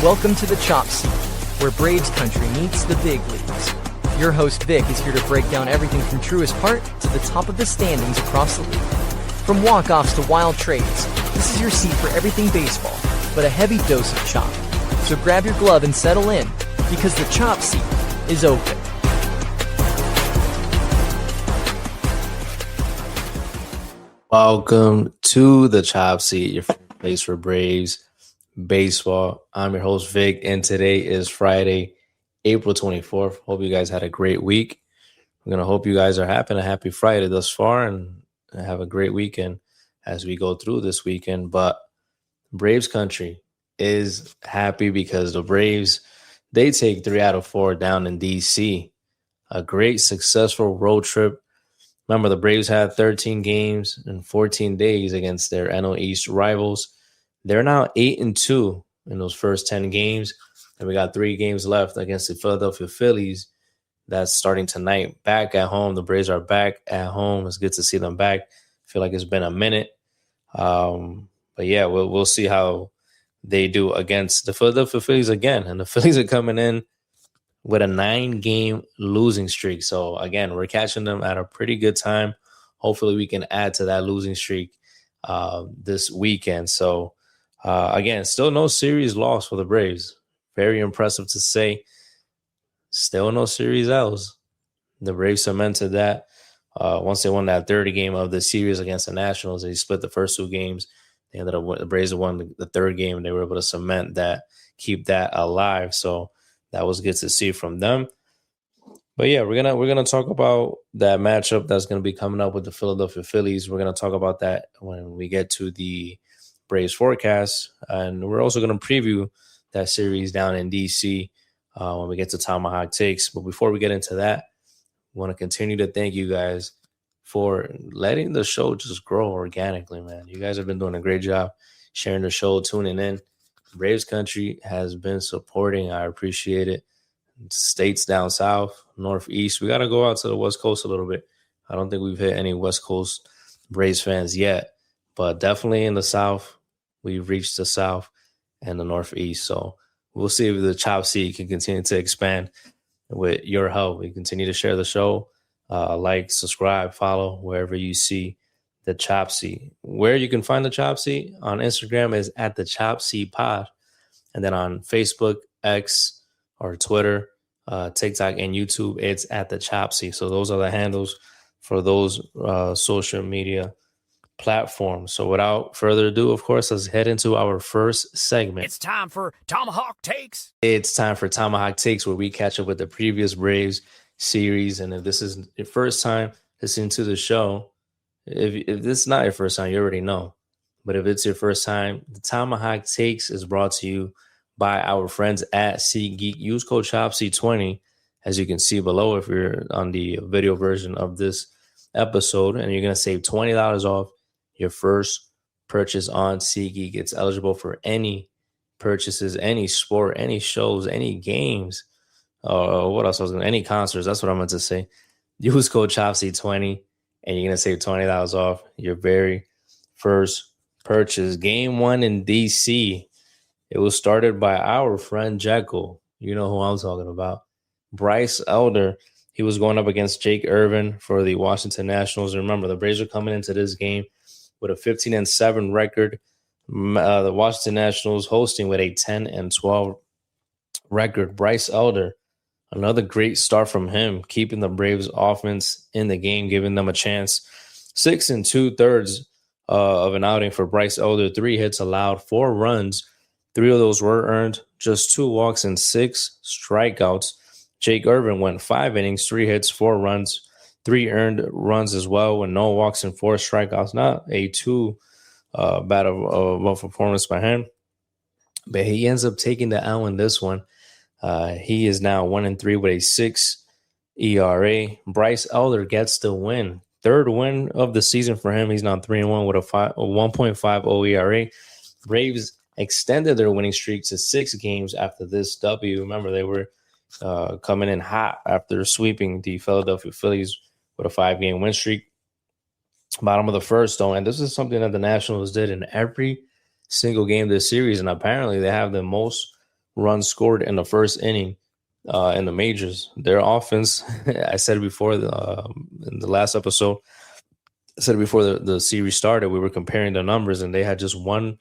Welcome to the Chop Seat, where Braves country meets the big leagues. Your host Vic is here to break down everything from Truist Park to the top of the standings across the league. From walk-offs to wild trades, this is your seat for everything baseball, but a heavy dose of chop. So grab your glove and settle in, because the Chop Seat is open. Welcome to the Chop Seat, your favorite place for Braves baseball. I'm your host, Vic, and today is Friday, April 24th. Hope you guys had a great week. I'm going to hope you guys are having a happy Friday thus far and have a great weekend as we go through this weekend. But Braves country is happy because the Braves, they take 3 out of 4 down in D.C. A great, successful road trip. Remember, the Braves had 13 games in 14 days against their NL East rivals. They're now 8-2 in those first 10 games, and we got 3 games left against the Philadelphia Phillies. That's starting tonight. Back at home, the Braves are back at home. It's good to see them back. I feel like it's been a minute, but yeah, we'll see how they do against the Philadelphia Phillies again. And the Phillies are coming in with a 9-game losing streak. So, again, we're catching them at a pretty good time. Hopefully we can add to that losing streak this weekend. So, again, still no series loss for the Braves. Very impressive to say. Still no series L's. The Braves cemented that. Once they won that third game of the series against the Nationals, they split the first 2 games. They ended up the Braves won the third game, and they were able to cement that, keep that alive. So, that was good to see from them. But yeah, we're gonna talk about that matchup that's gonna be coming up with the Philadelphia Phillies. We're gonna talk about that when we get to the Braves forecast, and we're also gonna preview that series down in DC when we get to Tomahawk Takes. But before we get into that, I want to continue to thank you guys for letting the show just grow organically, man. You guys have been doing a great job sharing the show, tuning in. Braves country has been supporting. I appreciate it. States down south, northeast. We got to go out to the West Coast a little bit. I don't think we've hit any West Coast Braves fans yet, but definitely in the South, we've reached the South and the Northeast. So we'll see if the Chop Seat can continue to expand with your help. We continue to share the show, like, subscribe, follow wherever you see the Chop Seat. Where you can find the Chop Seat on Instagram is at the Chop Seat Pod. And then on Facebook, X, or Twitter, TikTok, and YouTube, it's at the Chop Seat. So those are the handles for those social media platforms. So without further ado, of course, let's head into our first segment. It's time for Tomahawk Takes. It's time for Tomahawk Takes, where we catch up with the previous Braves series. And if this is your first time listening to the show, if this is not your first time, you already know. But if it's your first time, the Tomahawk Takes is brought to you by our friends at SeatGeek. Use code CHOPSEAT20, as you can see below if you're on the video version of this episode, and you're going to save $20 off your first purchase on SeatGeek. It's eligible for any purchases, any sport, any shows, any games. What else was going to any concerts? That's what I meant to say. Use code CHOPSEAT20. And you're going to save $20 off your very first purchase. Game 1 in D.C. It was started by our friend Jekyll. You know who I'm talking about. Bryce Elder. He was going up against Jake Irvin for the Washington Nationals. Remember, the Braves are coming into this game with a 15-7 record. The Washington Nationals hosting with a 10-12 record. Bryce Elder, another great start from him, keeping the Braves offense in the game, giving them a chance. 6 2/3 of an outing for Bryce Elder. 3 hits allowed, 4 runs. 3 of those were earned, just 2 walks and 6 strikeouts. Jake Irvin went 5 innings, 3 hits, 4 runs, 3 earned runs as well, with no walks and 4 strikeouts. Not a too bad of a performance by him, but he ends up taking the L in this one. He is now 1-3 with a 6 ERA. Bryce Elder gets the win. 3rd win of the season for him. He's now 3-1 with a 1.50 ERA. Braves extended their winning streak to 6 games after this W. Remember, they were coming in hot after sweeping the Philadelphia Phillies with a 5-game win streak. Bottom of the first, though, and this is something that the Nationals did in every single game this series, and apparently they have the most runs scored in the first inning in the majors. Their offense, I said before in the last episode, I said before the series started, we were comparing the numbers, and they had just one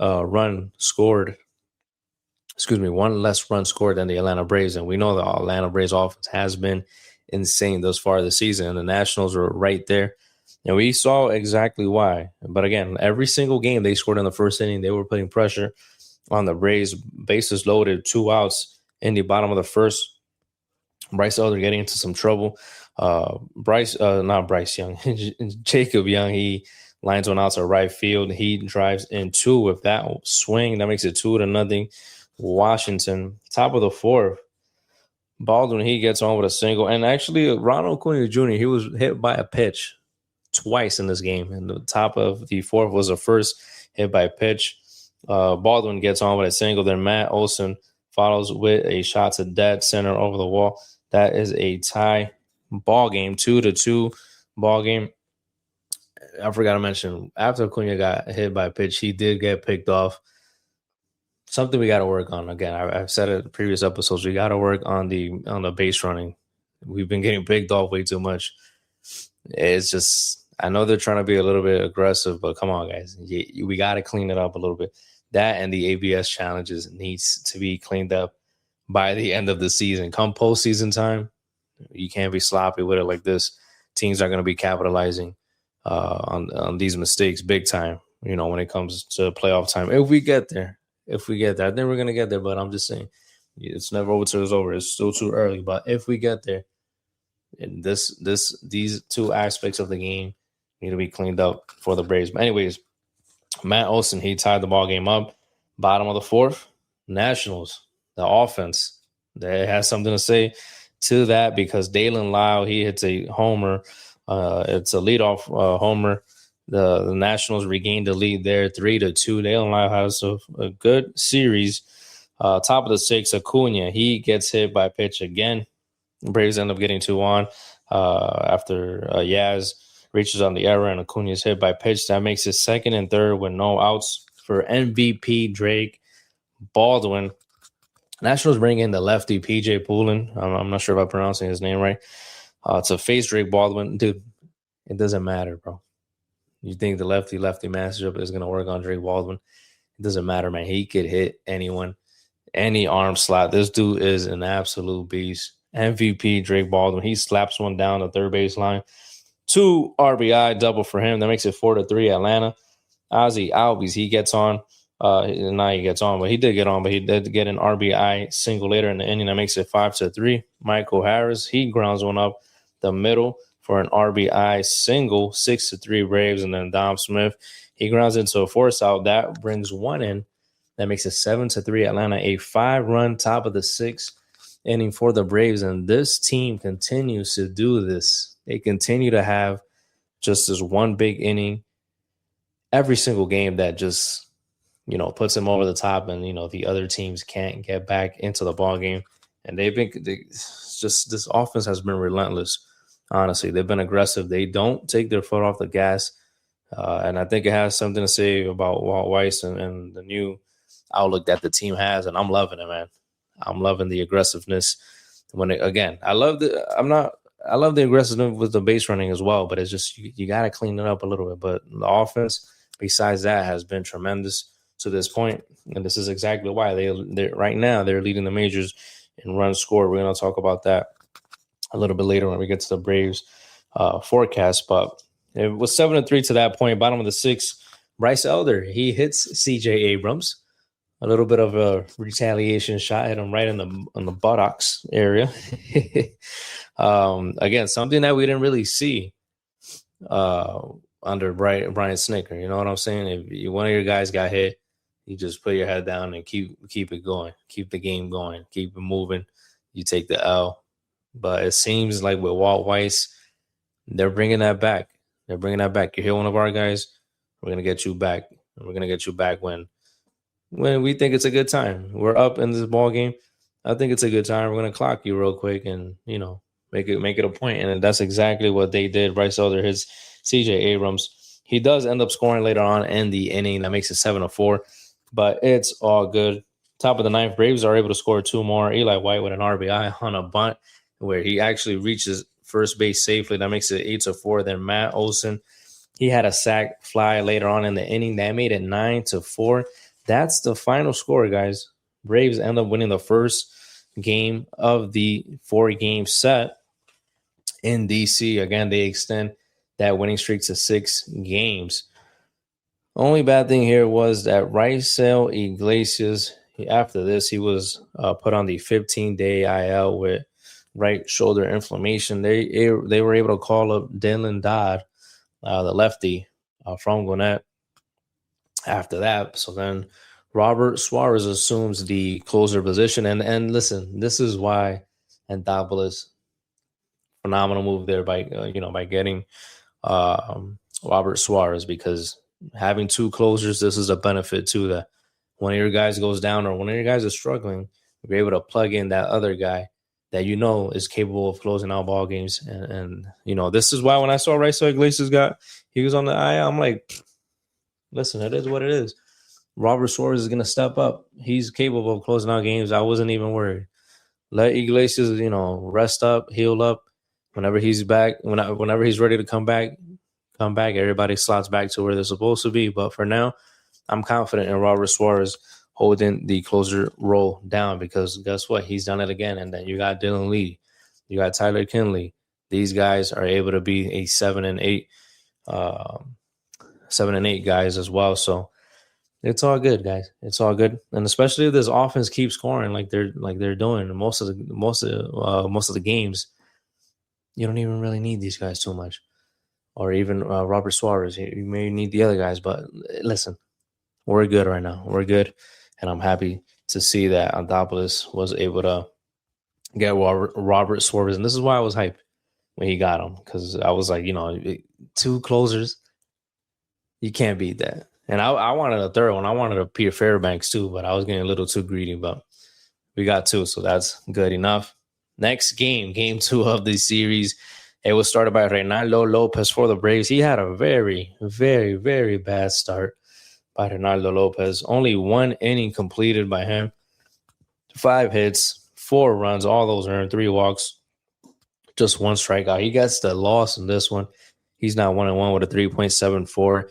run scored. Excuse me, one less run scored than the Atlanta Braves. And we know the Atlanta Braves offense has been insane thus far this season. And the Nationals were right there. And we saw exactly why. But again, every single game they scored in the first inning, they were putting pressure on the Braves. Bases loaded, 2 outs in the bottom of the first. Bryce Elder getting into some trouble. Not Bryce Young, Jacob Young, he lines one out to right field. He drives in 2 with that swing. That makes it 2-0. Washington, top of the 4th. Baldwin, he gets on with a single. And actually, Ronald Acuna Jr., he was hit by a pitch twice in this game. And the top of the 4th was the first hit by pitch. Baldwin gets on with a single. Then Matt Olson follows with a shot to dead center over the wall. That is a tie ball game, 2-2 ball game. I forgot to mention, after Acuna got hit by a pitch, he did get picked off. Something we got to work on. Again, I've said it in previous episodes. We got to work on the base running. We've been getting picked off way too much. It's just, I know they're trying to be a little bit aggressive, but come on, guys. We got to clean it up a little bit. That and the ABS challenges needs to be cleaned up by the end of the season. Come postseason time, you can't be sloppy with it like this. Teams are going to be capitalizing on these mistakes big time, when it comes to playoff time. If we get there, I think we're going to get there, but I'm just saying it's never over till it's over. It's still too early, but if we get there, and these 2 aspects of the game need to be cleaned up for the Braves. But anyways, Matt Olson, he tied the ball game up. Bottom of the 4th, Nationals, the offense, they has something to say to that because Dalen Lyle, he hits a homer. It's a leadoff homer. The Nationals regained the lead there, 3-2. Dalen Lyle has a good series. Top of the 6th, Acuna, he gets hit by a pitch again. Braves end up getting 2 on after Yaz reaches on the error and Acuna's hit by pitch. That makes it 2nd and 3rd with no outs for MVP Drake Baldwin. Nationals bring in the lefty PJ Poulin. I'm not sure if I'm pronouncing his name right. To face Drake Baldwin. Dude, it doesn't matter, bro. You think the lefty matchup is going to work on Drake Baldwin? It doesn't matter, man. He could hit anyone, any arm slot. This dude is an absolute beast. MVP Drake Baldwin. He slaps one down the third baseline. 2 RBI double for him. That makes it 4-3 Atlanta. Ozzie Albies, he gets on. Now he gets on, but he did get on, but he did get an RBI single later in the inning. That makes it 5-3. Michael Harris, he grounds one up the middle for an RBI single, 6-3 Braves. And then Dom Smith, he grounds into a force out. That brings 1 in. That makes it 7-3 Atlanta. A 5-run top of the 6th inning for the Braves. And this team continues to do this. They continue to have just this one big inning every single game that just, puts them over the top, and, the other teams can't get back into the ball game. And this offense has been relentless. Honestly, they've been aggressive. They don't take their foot off the gas. And I think it has something to say about Walt Weiss and the new outlook that the team has. And I'm loving it, man. I'm loving the aggressiveness. I love the aggressiveness with the base running as well, but it's just, you got to clean it up a little bit. But the offense, besides that, has been tremendous to this point. And this is exactly why they're right now, they're leading the majors in runs scored. We're going to talk about that a little bit later when we get to the Braves forecast. But it was 7-3 to that point. Bottom of the 6th, Bryce Elder, he hits CJ Abrams. A little bit of a retaliation shot, hit him right in the buttocks area. Again, something that we didn't really see under Brian Snicker. You know what I'm saying? If one of your guys got hit, you just put your head down and keep it going. Keep the game going. Keep it moving. You take the L. But it seems like with Walt Weiss, they're bringing that back. You hit one of our guys, we're going to get you back. And we're going to get you back when we think it's a good time. We're up in this ball game. I think it's a good time. We're going to clock you real quick and, make it a point. And that's exactly what they did. Bryce Elder hits CJ Abrams. He does end up scoring later on in the inning. That makes it 7-4. But it's all good. Top of the ninth, Braves are able to score 2 more. Eli White with an RBI on a bunt where he actually reaches first base safely. That makes it 8-4. Then Matt Olson, he had a sac fly later on in the inning. That made it 9-4. That's the final score, guys. Braves end up winning the first game of the 4-game set in DC. Again, they extend that winning streak to 6 games. Only bad thing here was that Raisel Iglesias, after this, he was put on the 15-day IL with right shoulder inflammation. They were able to call up Dylan Dodd, the lefty from Gwinnett, after that. So then Robert Suarez assumes the closer position. And listen, this is why Anthopoulos, phenomenal move there by getting Robert Suarez, because having 2 closers, this is a benefit too, that one of your guys goes down or one of your guys is struggling, you're able to plug in that other guy that is capable of closing out ball games. And this is why when I saw Raisel Iglesias he was on the IL, I'm like, listen, it is what it is. Robert Suarez is going to step up. He's capable of closing out games. I wasn't even worried. Let Iglesias, rest up, heal up. Whenever he's back, whenever he's ready to come back, everybody slots back to where they're supposed to be. But for now, I'm confident in Robert Suarez holding the closer role down, because guess what? He's done it again. And then you got Dylan Lee. You got Tyler Kinley. These guys are able to be a 7-8 guys as well. So it's all good, guys. It's all good. And especially if this offense keeps scoring like they're doing most of the games, you don't even really need these guys too much. Or even Robert Suarez. You may need the other guys, but listen, we're good right now. We're good, and I'm happy to see that Anthopoulos was able to get Robert Suarez. And this is why I was hyped when he got him, because I was like, 2 closers, you can't beat that. And I wanted a third one. I wanted a Peter Fairbanks too, but I was getting a little too greedy. But we got 2, so that's good enough. Next game 2 of the series. It was started by Reynaldo Lopez for the Braves. He had a very, very, very bad start by Reynaldo Lopez. Only 1 inning completed by him. 5 hits, 4 runs, all those earned, 3 walks, just 1 strikeout. He gets the loss in this one. He's now 1-1 with a 3.74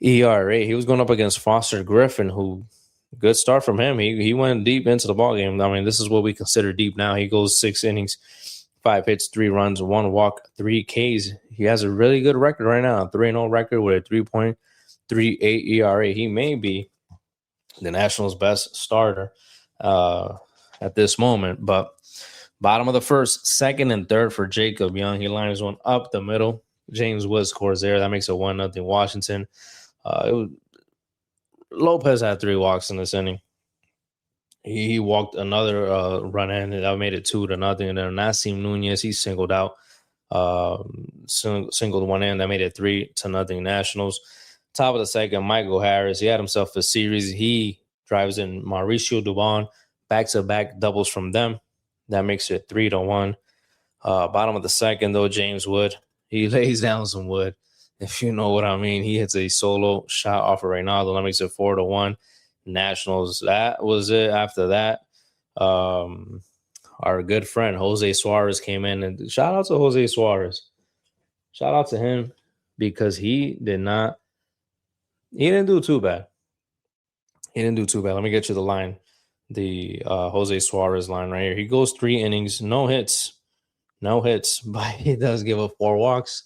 ERA. He was going up against Foster Griffin, who, good start from him. He went deep into the ballgame. I mean, this is what we consider deep now. He goes 6 innings, 5 hits, 3 runs, 1 walk, 3 Ks. He has a really good record right now, a 3-0 record with a 3.38 ERA. He may be the Nationals' best starter at this moment. But bottom of the first, second and third for Jacob Young. He lines one up the middle. James Wood scores there. That makes it 1-0 Washington. Lopez had 3 walks in this inning. He walked another run in, and that made it 2-0. And then Nassim Nunez, he singled out, singled one in. That made it 3-0 Nationals. Top of the second, Michael Harris, he had himself a series. He drives in Mauricio Dubon, back-to-back doubles from them. That makes it 3-1. Bottom of the second, though, James Wood, he lays down some wood, if you know what I mean. He hits a solo shot off of Reynaldo. That makes it 4-1. Nationals. That was it. After that, our good friend Jose Suarez came in, and shout out to Jose Suarez. Shout out to him, because he didn't do too bad. Let me get you the line. The Jose Suarez line right here. He goes 3 innings, no hits, but he does give up 4 walks,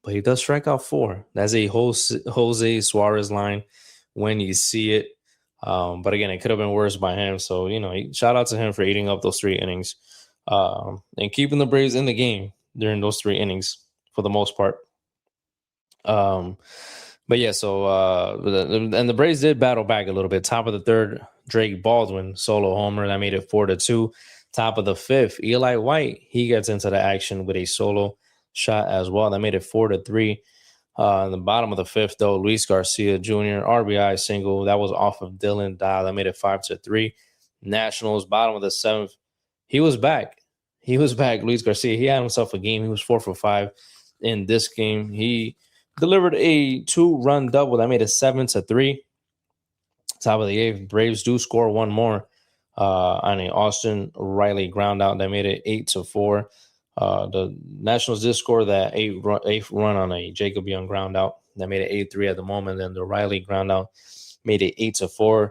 but he does strike out 4. That's a Jose Suarez line when you see it. But again, it could have been worse by him. So, shout out to him for eating up those 3 innings and keeping the Braves in the game during those 3 innings for the most part. But yeah, so the Braves did battle back a little bit. Top of the third, Drake Baldwin solo homer. That made it 4-2. Top of the fifth, Eli White, he gets into the action with a solo shot as well. That made it 4-3. In the bottom of the fifth, though, Luis Garcia Jr., RBI single. That was off of Dylan Dodd. That made it 5-3. Nationals, bottom of the seventh. He was back. Luis Garcia. He had himself a game. He was 4 for 5 in this game. He delivered a 2-run double. That made it 7-3. Top of the eighth, Braves do score one more on an Austin Riley ground out that made it 8-4. The Nationals did score that eighth run on a Jacob Young ground out that made it 8-3 at the moment. Then the Riley ground out made it 8-4.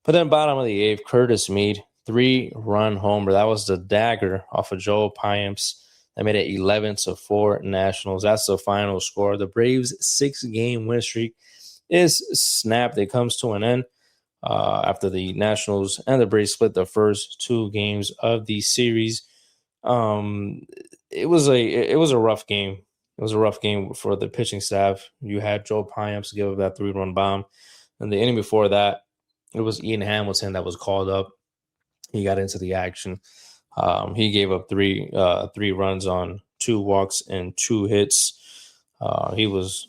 But then bottom of the eighth, Curtis Mead, 3-run homer. That was the dagger off of Joe Piamps. That made it 11-4 Nationals. That's the final score. The Braves' 6-game win streak is snapped. It comes to an end after the Nationals and the Braves split the first 2 games of the series. It was a rough game. It was a rough game for the pitching staff. You had Joe Piamps give up that 3-run bomb, and the inning before that, it was Ian Hamilton that was called up. He got into the action. He gave up 3 runs on 2 walks and 2 hits. He was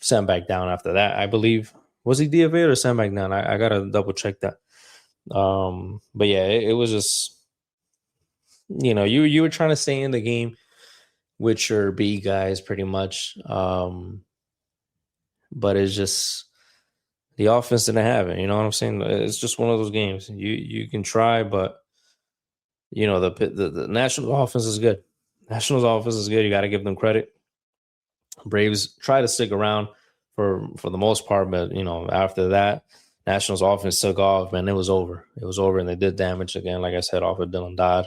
sent back down after that, I believe. Was he DFA'd or sent back down? I got to double check that. But yeah, it was just, you were trying to stay in the game with your B guys pretty much. But it's just, the offense didn't have it. You know what I'm saying? It's just one of those games. You can try, but the Nationals offense is good. Nationals offense is good. You got to give them credit. Braves try to stick around for the most part, but after that, Nationals offense took off, man. It was over. It was over, and they did damage again. Like I said, off of Dylan Dodd,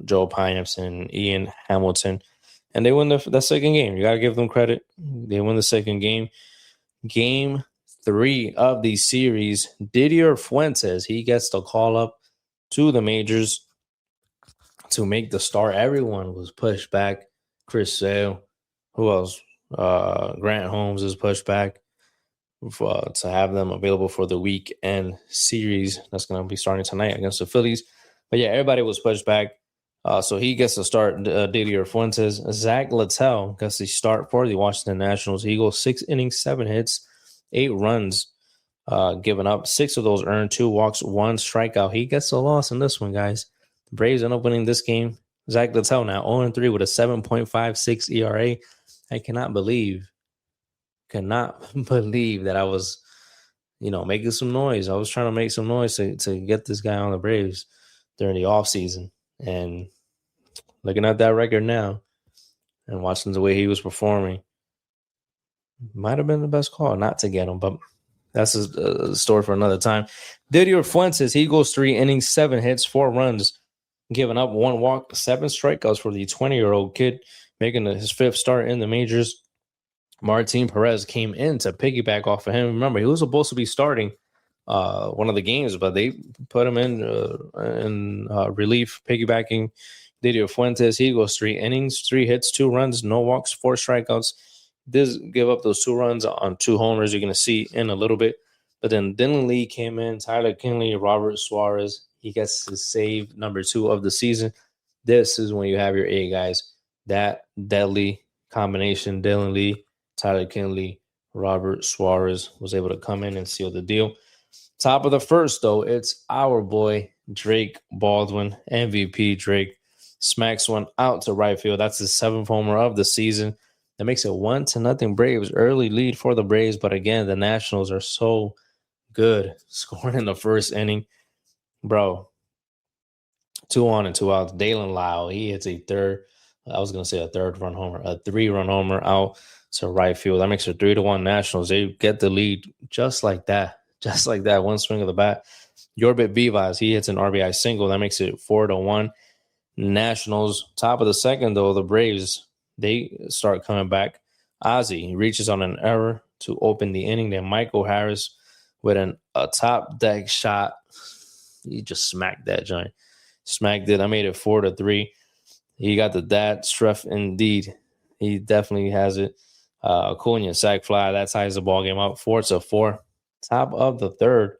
Joe Piamps, and Ian Hamilton, and they win the second game. You got to give them credit. They win the second game. Game 3 of the series, Didier Fuentes, he gets the call up to the majors to make the start. Everyone was pushed back. Chris Sale, who else? Grant Holmes is pushed back to have them available for the weekend series that's going to be starting tonight against the Phillies. But yeah, everybody was pushed back. So he gets to start Didier Fuentes. Zach Littell gets the start for the Washington Nationals. He goes 6 innings, 7 hits, 8 runs given up. 6 of those earned, 2 walks, 1 strikeout. He gets a loss in this one, guys. The Braves end up winning this game. Zach Littell now 0-3 with a 7.56 ERA. I cannot believe that I was, making some noise. I was trying to make some noise to get this guy on the Braves during the offseason. And looking at that record now and watching the way he was performing, might have been the best call not to get him, but that's a story for another time. Didier Fuentes, he goes 3 innings, 7 hits, 4 runs, giving up 1 walk, 7 strikeouts for the 20-year-old kid, making his 5th start in the majors. Martin Perez came in to piggyback off of him. Remember, he was supposed to be starting one of the games, but they put him in relief, piggybacking Didier Fuentes. He goes 3 innings, 3 hits, 2 runs, no walks, 4 strikeouts. Did give up those 2 runs on 2 homers. You're going to see in a little bit. But then Dylan Lee came in, Tyler Kinley, Robert Suarez. He gets his save number 2 of the season. This is when you have your A guys. That deadly combination, Dylan Lee, Tyler Kinley, Robert Suarez was able to come in and seal the deal. Top of the first, though, it's our boy, Drake Baldwin, MVP Drake. Smacks one out to right field. That's his 7th homer of the season. That makes it 1-0 Braves. Early lead for the Braves, but again, the Nationals are so good scoring in the first inning. Bro, 2 on and 2 out. Dalen Lau, he hits a 3-run homer out to right field. That makes it 3-1 Nationals. They get the lead just like that. Just like that, 1 swing of the bat. Yorbit Vivas, he hits an RBI single. That makes it 4-1 Nationals. Top of the second, though, the Braves, they start coming back. Ozzie reaches on an error to open the inning. Then Michael Harris with a top deck shot. He just smacked that joint. Smacked it. I made it 4-3. He got the dad strength indeed. He definitely has it. Acuna sac fly. That ties the ball game up 4-4. Top of the third,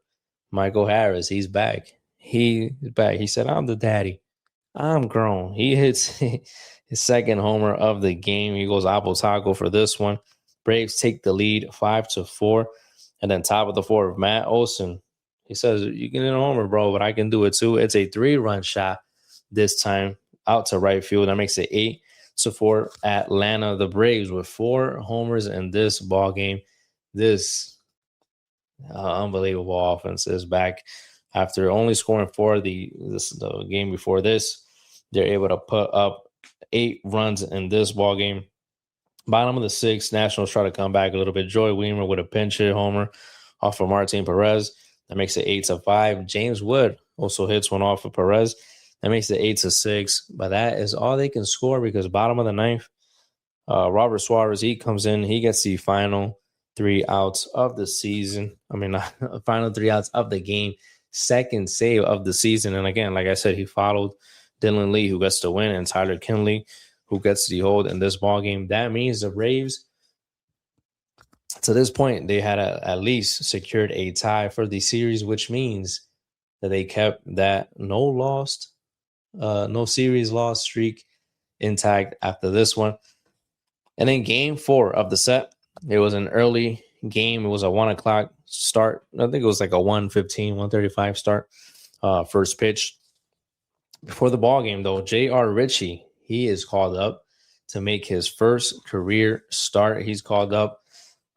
Michael Harris. He's back. He's back. He said, "I'm the daddy. I'm grown." He hits his 2nd homer of the game. He goes apple taco for this one. Braves take the lead 5-4. And then top of the 4th, Matt Olson. He says, "You can hit a homer, bro, but I can do it too." It's a 3-run shot this time out to right field. That makes it 8-4 Atlanta. The Braves with 4 homers in this ball game. This Unbelievable offense is back after only scoring 4 the game before this. They're able to put up 8 runs in this ball game. Bottom of the 6th, Nationals try to come back a little bit. Joy Weimer with a pinch hit homer off of Martin Perez. That makes it 8-5. James Wood also hits one off of Perez. That makes it 8-6. But that is all they can score because bottom of the 9th, Robert Suarez, he comes in. He gets the final 3 outs of the season. Final 3 outs of the game. Second save of the season. And again, like I said, he followed Dylan Lee, who gets the win, and Tyler Kinley, who gets the hold in this ball game. That means the Braves, to this point, they had at least secured a tie for the series, which means that they kept that no series loss streak intact after this one. And then game 4 of the set, it was an early game. It was a 1 o'clock start. I think it was like a 1:15, 1:35 start. First pitch. Before the ball game, though, J.R. Ritchie, he is called up to make his first career start. He's called up.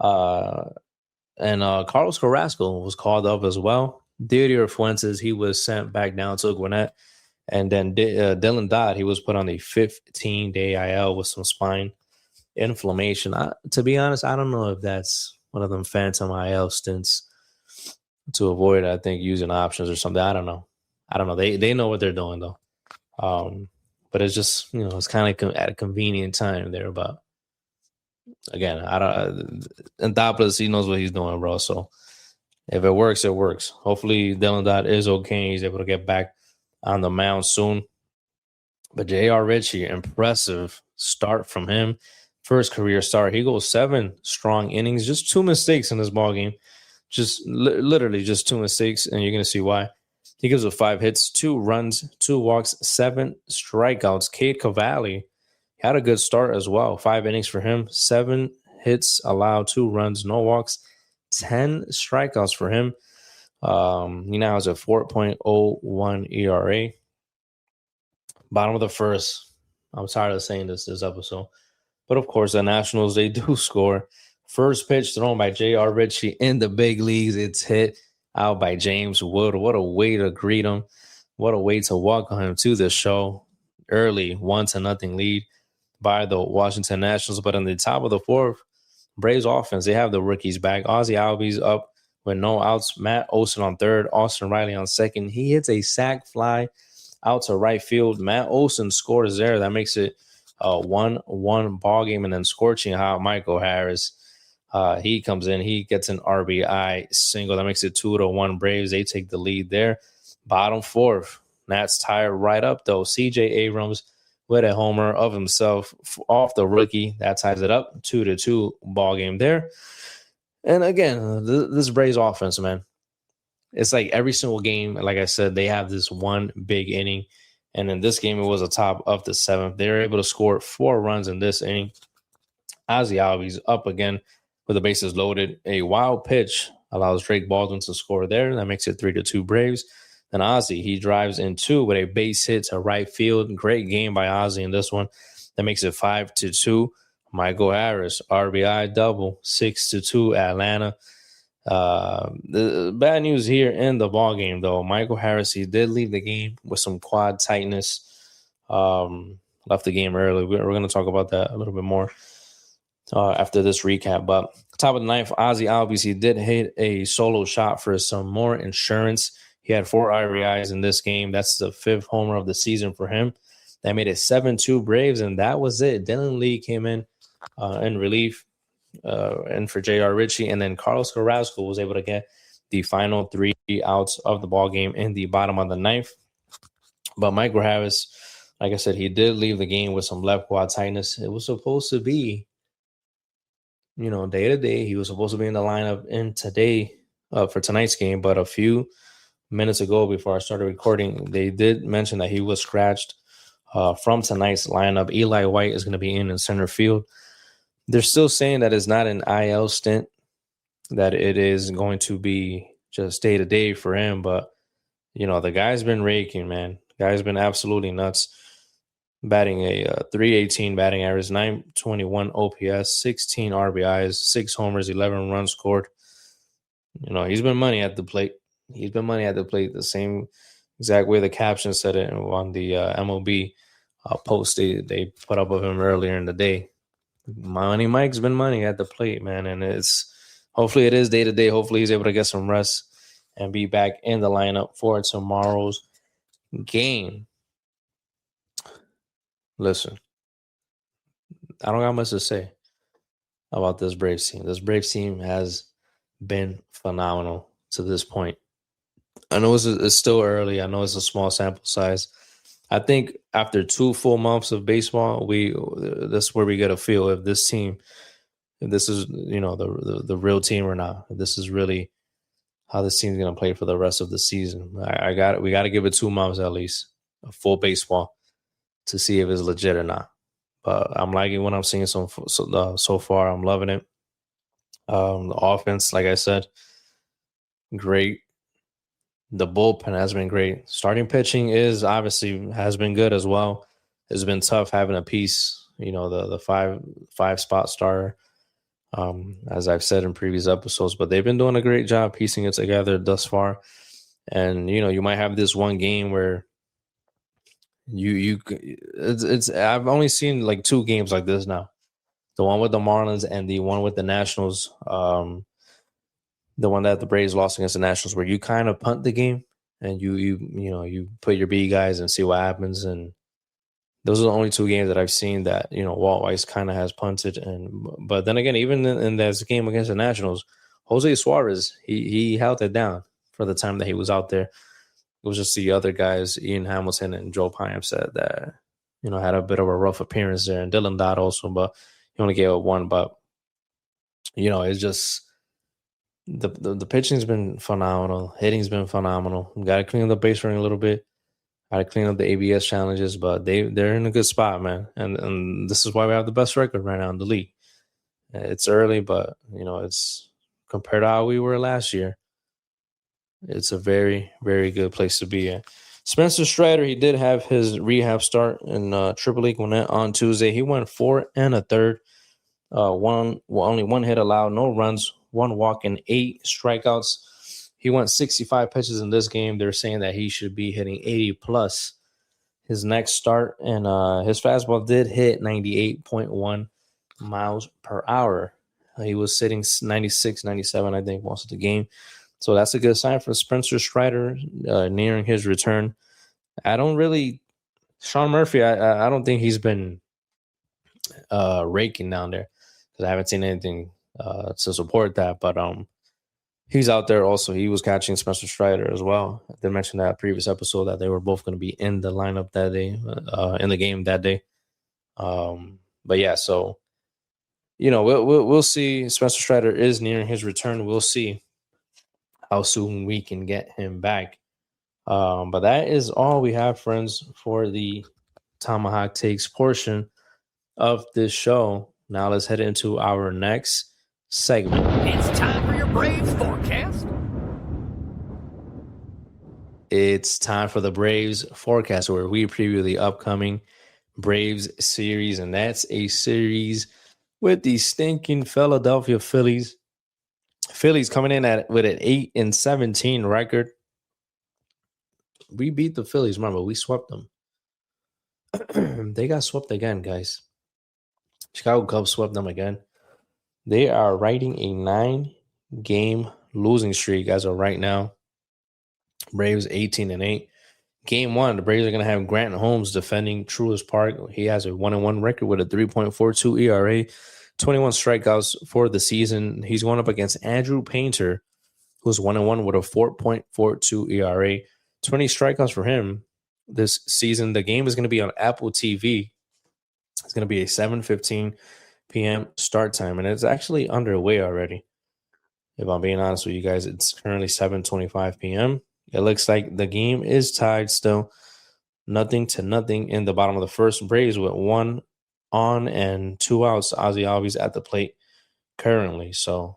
And Carlos Carrasco was called up as well. Didier Fuentes, he was sent back down to Gwinnett. And then Dylan Dodd, he was put on the 15-day IL with some spine inflammation. To be honest, I don't know if that's one of them phantom IL stints to avoid, I think, using options or something. I don't know. They know what they're doing, though. But it's just, it's kind of at a convenient time there. But again, Anthopoulos, he knows what he's doing, bro. So if it works, it works. Hopefully Dylan Dodd is okay. He's able to get back on the mound soon. But J.R. Ritchie, impressive start from him. First career start. He goes 7 strong innings. Just 2 mistakes in this ball game. Just literally just 2 mistakes, and you're going to see why. He gives up 5 hits, 2 runs, 2 walks, 7 strikeouts. Cade Cavalli had a good start as well. 5 innings for him, 7 hits allowed, 2 runs, no walks, 10 strikeouts for him. He now has a 4.01 ERA. Bottom of the first. I'm tired of saying this episode. But, of course, the Nationals, they do score. First pitch thrown by J.R. Ritchie in the big leagues. It's hit out by James Wood. What a way to greet him. What a way to welcome him to the show. Early 1-0 lead by the Washington Nationals. But in the top of the 4th, Braves offense, they have the rookies back. Ozzie Albies up with no outs. Matt Olson on 3rd. Austin Riley on 2nd. He hits a sac fly out to right field. Matt Olson scores there. That makes it a 1-1 ball game. And then scorching hot Michael Harris, he comes in. He gets an RBI single. That makes it 2-1 Braves. They take the lead there. Bottom 4th, Nats tied right up, though. C.J. Abrams with a homer of himself off the rookie. That ties it up. 2-2 ball game there. And again, this Braves offense, man, it's like every single game, like I said, they have this one big inning. And in this game, it was a top of the 7th. They were able to score 4 runs in this inning. Ozzie Albies up again with the bases loaded. A wild pitch allows Drake Baldwin to score there. That makes it 3-2 Braves. Then Ozzie, he drives in 2 with a base hit to right field. Great game by Ozzie in this one. That makes it 5-2. Michael Harris, RBI double, 6-2 Atlanta. The bad news here in the ball game, though. Michael Harris, he did leave the game with some quad tightness. Left the game early. We're going to talk about that a little bit more after this recap. But top of the 9th, Ozzie Albies, he did hit a solo shot for some more insurance. He had 4 RBIs in this game. That's the 5th homer of the season for him. That made it 7-2 Braves, and that was it. Dylan Lee came in relief. And for J.R. Ritchie, and then Carlos Carrasco was able to get the final 3 outs of the ball game in the bottom of the 9th. But Michael Harris, like I said, he did leave the game with some left quad tightness. It was supposed to be, day to day. He was supposed to be in the lineup for tonight's game, but a few minutes ago before I started recording, they did mention that he was scratched from tonight's lineup. Eli White is going to be in center field. They're still saying that it's not an IL stint, that it is going to be just day-to-day for him. But, the guy's been raking, man. The guy's been absolutely nuts. Batting a .318 batting average, 921 OPS, 16 RBIs, 6 homers, 11 runs scored. He's been money at the plate. He's been money at the plate the same exact way the caption said it on the MLB post they put up of him earlier in the day. Money Mike's been money at the plate, man, and hopefully it is day to day. Hopefully he's able to get some rest and be back in the lineup for tomorrow's game. Listen, I don't got much to say about this Braves team. This Braves team has been phenomenal to this point. I know it's still early. I know it's a small sample size. I think after 2 full months of baseball, that's where we get a feel if this team, if this is the real team or not. If this is really how this team's going to play for the rest of the season. We got to give it 2 months at least of full baseball to see if it's legit or not. But I'm liking what I'm seeing so far. I'm loving it. The offense, like I said, great. The bullpen has been great. Starting pitching has been good as well. It's been tough having a piece, the five spot starter, as I've said in previous episodes. But they've been doing a great job piecing it together thus far. And you might have this one game where I've only seen like 2 games like this now. The one with the Marlins and the one with the Nationals. The one that the Braves lost against the Nationals, where you kind of punt the game and you put your B guys and see what happens. And those are the only 2 games that I've seen that Walt Weiss kind of has punted. But then again, even in this game against the Nationals, Jose Suarez he held it down for the time that he was out there. It was just the other guys, Ian Hamilton and Joe Payamps, that had a bit of a rough appearance there, and Dylan Dodd also, but he only gave up 1. But it's just. The pitching's been phenomenal. Hitting's been phenomenal. We got to clean up the base running a little bit. Got to clean up the ABS challenges, but they're in a good spot, man. And this is why we have the best record right now in the league. It's early, but it's compared to how we were last year. It's a very, very good place to be at. Spencer Strider, he did have his rehab start in Triple A Gwinnett on Tuesday. He went 4 1/3. Only 1 hit allowed, no runs, 1 walk, and 8 strikeouts. He went 65 pitches in this game. They're saying that he should be hitting 80 plus his next start. And his fastball did hit 98.1 miles per hour. He was sitting 96, 97, I think, most of the game. So that's a good sign for Spencer Strider nearing his return. Sean Murphy, I don't think he's been raking down there, because I haven't seen anything to support that. But he's out there also. He was catching Spencer Strider as well. I did mention that previous episode that they were both going to be in the lineup that day, in the game that day. But yeah, so we'll see. Spencer Strider is nearing his return. We'll see how soon we can get him back. But that is all we have, friends, for the Tomahawk Takes portion of this show. Now let's head into our next segment. It's time for your Braves forecast. It's time for the Braves forecast, where we preview the upcoming Braves series, and that's a series with the stinking Philadelphia Phillies. Phillies coming in with an 8-17 record. We beat the Phillies. Remember, we swept them. They got swept again, guys. Chicago Cubs swept them again. They are riding a 9-game losing streak as of right now. Braves 18-8. Game 1, the Braves are going to have Grant Holmes defending Truist Park. He has a 1-1 record with a 3.42 ERA, 21 strikeouts for the season. He's going up against Andrew Painter, who's 1-1 with a 4.42 ERA, 20 strikeouts for him this season. The game is going to be on Apple TV. It's going to be a 7:15 p.m. start time, and it's actually underway already. If I'm being honest with you guys, it's currently 7:25 p.m. It looks like the game is tied still, 0-0 in the bottom of the first. Braves with 1 on and 2 outs. Ozzie Albies at the plate currently. So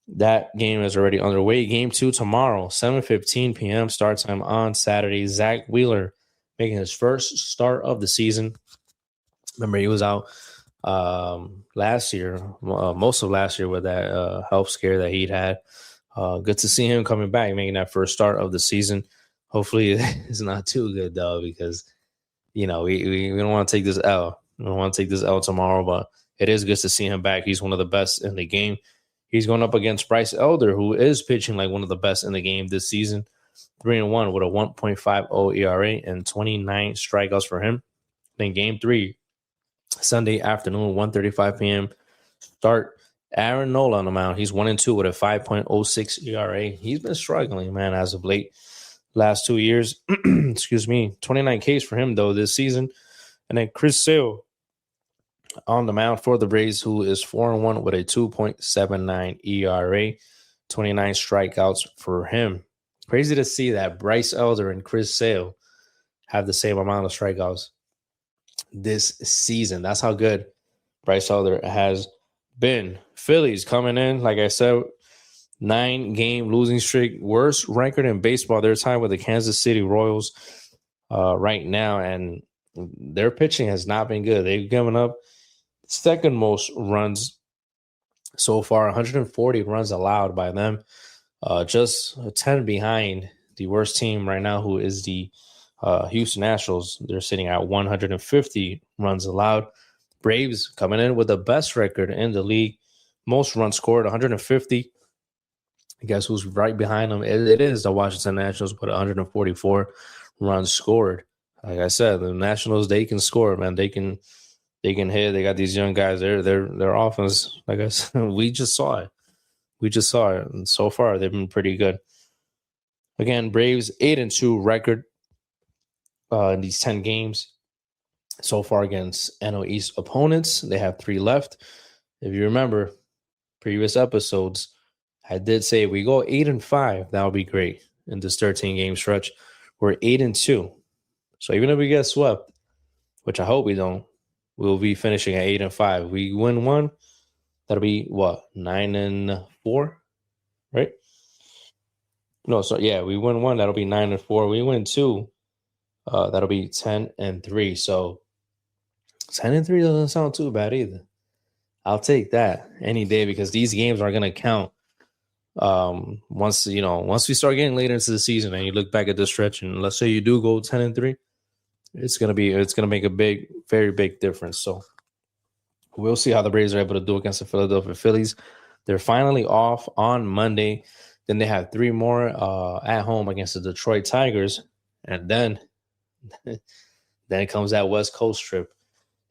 that game is already underway. Game 2 tomorrow, 7:15 p.m. start time on Saturday. Zach Wheeler making his first start of the season. Remember, he was out last year, most of last year, with that health scare that he'd had. Good to see him coming back, making that first start of the season. Hopefully it's not too good, though, because, we don't want to take this L. We don't want to take this L tomorrow, but it is good to see him back. He's one of the best in the game. He's going up against Bryce Elder, who is pitching like one of the best in the game this season. 3-1 with a 1.50 ERA and 29 strikeouts for him. Then game 3, Sunday afternoon, 1:35 p.m. start. Aaron Nola on the mound. He's 1-2 with a 5.06 ERA. He's been struggling, man, as of late. Last 2 years, 29 Ks for him, though, this season. And then Chris Sale on the mound for the Braves, who is 4-1 with a 2.79 ERA, 29 strikeouts for him. Crazy to see that Bryce Elder and Chris Sale have the same amount of strikeouts this season. That's how good Bryce Elder has been. Phillies coming in, like I said, 9-game losing streak, worst record in baseball. They're tied with the Kansas City Royals right now, and their pitching has not been good. They've given up second most runs so far, 140 runs allowed by them, just 10 behind the worst team right now, who is the Houston Astros. They're sitting at 150 runs allowed. Braves coming in with the best record in the league, most runs scored, 150. Guess who's right behind them? It is the Washington Nationals with 144 runs scored. Like I said, the Nationals, they can score, man. They can hit. They got these young guys. Their offense, like I said, we just saw it. And so far, they've been pretty good. Again, Braves 8-2 record in these 10 games so far against NL East opponents. They have 3 left. If you remember previous episodes, I did say if we go 8-5, that would be great in this 13-game stretch. We're 8-2. So even if we get swept, which I hope we don't, we'll be finishing at 8-5. If we win 1, that'll be what? 9-4, right? No, so yeah, we win 1, that'll be 9-4. We win 2, that'll be 10-3. So 10-3 doesn't sound too bad either. I'll take that any day because these games are gonna count. Once we start getting later into the season and you look back at this stretch, and let's say you do go 10-3, it's gonna make a very big difference. So we'll see how the Braves are able to do against the Philadelphia Phillies. They're finally off on Monday. Then they have 3 more at home against the Detroit Tigers, and then it comes that West Coast trip.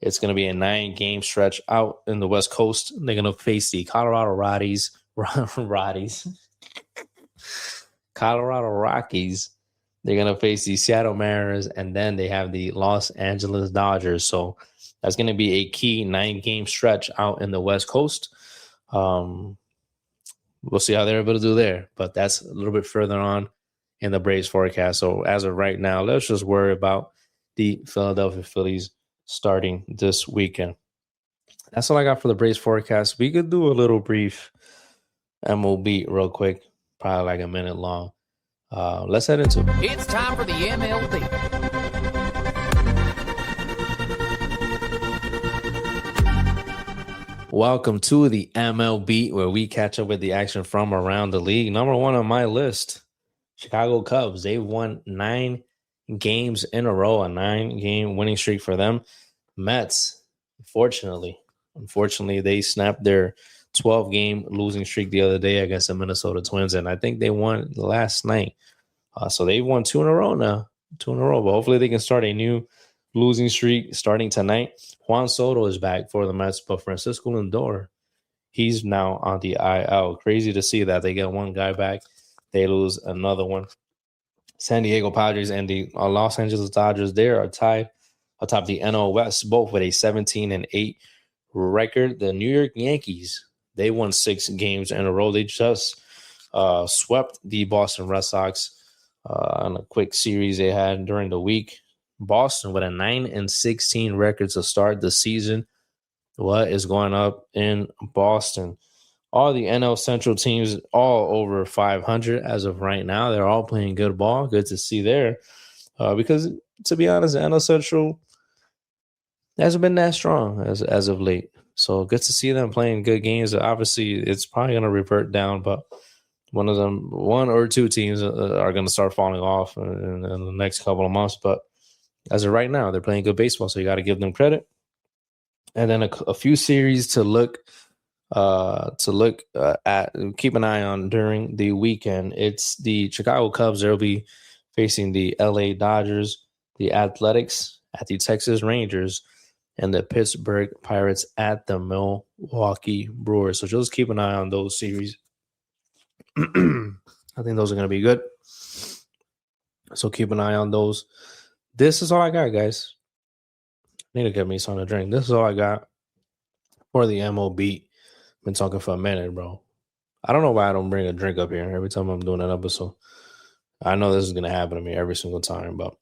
It's going to be a 9-game stretch out in the West Coast. They're going to face the Colorado Rockies. They're going to face the Seattle Mariners, and then they have the Los Angeles Dodgers. So that's going to be a key 9-game stretch out in the West Coast. We'll see how they're able to do there, but that's a little bit further on in the Braves forecast. So as of right now, let's just worry about the Philadelphia Phillies starting this weekend. That's all I got for the Braves forecast. We could do a little brief MLB real quick, probably like a minute long. Let's head into it. It's time for the MLB. Welcome to the MLB, where we catch up with the action from around the league. Number 1 on my list, Chicago Cubs. They won 9 games in a row, a 9-game winning streak for them. Mets, unfortunately, they snapped their 12-game losing streak the other day against the Minnesota Twins, and I think they won last night. So they won 2 in a row now, but hopefully they can start a new losing streak starting tonight. Juan Soto is back for the Mets, but Francisco Lindor, he's now on the IL. Crazy to see that they get one guy back, they lose another one. San Diego Padres and the Los Angeles Dodgers, they are tied atop the NL West, both with a 17-8 record. The New York Yankees, they won 6 games in a row. They just swept the Boston Red Sox on a quick series they had during the week. Boston with a 9-16 record to start the season. What is going up in Boston? All the NL Central teams all over 500 as of right now. They're all playing good ball. Good to see there. Because, to be honest, the NL Central hasn't been that strong as of late. So good to see them playing good games. Obviously, it's probably going to revert down, but one or two teams are going to start falling off in the next couple of months. But as of right now, they're playing good baseball, so you got to give them credit. And then a few series to look at, keep an eye on during the weekend. It's the Chicago Cubs. They'll be facing the LA Dodgers, the Athletics at the Texas Rangers, and the Pittsburgh Pirates at the Milwaukee Brewers. So just keep an eye on those series. I think those are going to be good. So keep an eye on those. This is all I got, guys. I need to get me something to drink. This is all I got for the MOB. Been talking for a minute, bro. I don't know why I don't bring a drink up here every time I'm doing an episode. I know this is going to happen to me every single time, but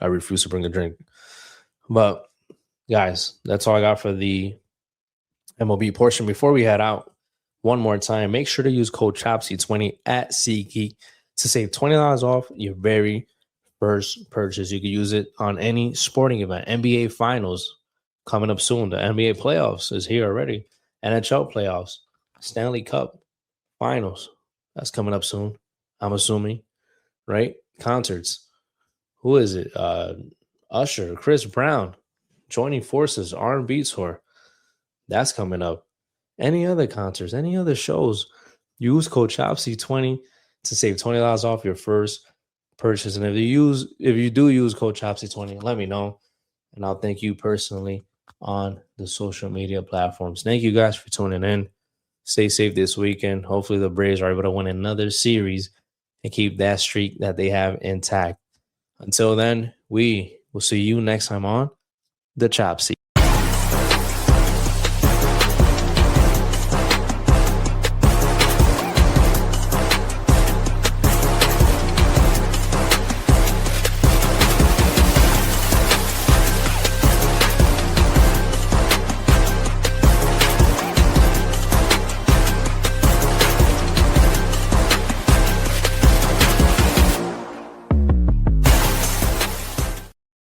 I refuse to bring a drink. But, guys, that's all I got for the MLB portion. Before we head out, one more time, make sure to use code CHOPSY20 at SeatGeek to save $20 off your very first purchase. You can use it on any sporting event. NBA Finals coming up soon. The NBA playoffs is here already. NHL playoffs. Stanley Cup Finals. That's coming up soon, I'm assuming. Right? Concerts. Who is it? Usher, Chris Brown, joining forces, R&B tour. That's coming up. Any other concerts, any other shows, use code CHOPSY20 to save $20 off your first purchase. And if you do use code CHOPSY20, let me know. And I'll thank you personally on the social media platforms. Thank you guys for tuning in. Stay safe this weekend. Hopefully the Braves are able to win another series and keep that streak that they have intact. Until then, we will see you next time on The Chop Seat.